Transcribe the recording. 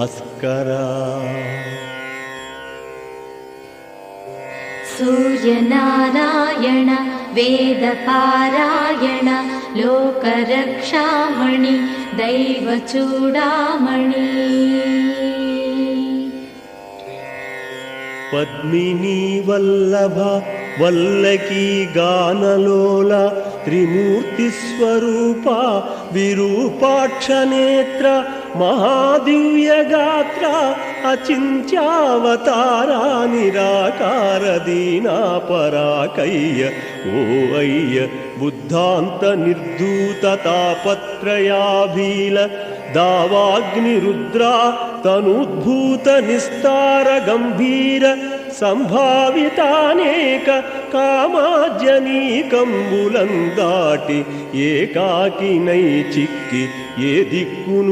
భాస్కరా. सूर्यनारायण वेदपारायण लोकरक्षामणि दैवचूडामणि. पद्मिनी वल्लभ वल्लकी गानलोल त्रिमूर्तिस्वरूप विरूपाक्षनेत्र महादिव्यगात्र अचिन्त्यावतारा निराकार दीनापराकय्य ओ अय्य बुद्धान्त निर्धूत तापत्रयाभील दावाग्निरुद्रा तनुद्भूत निस्तार गंभीर संभावितानेक कामाजनीकंबुलं दाटि एकाकिनै चिक्कि ये दिक्कुनुगानगाले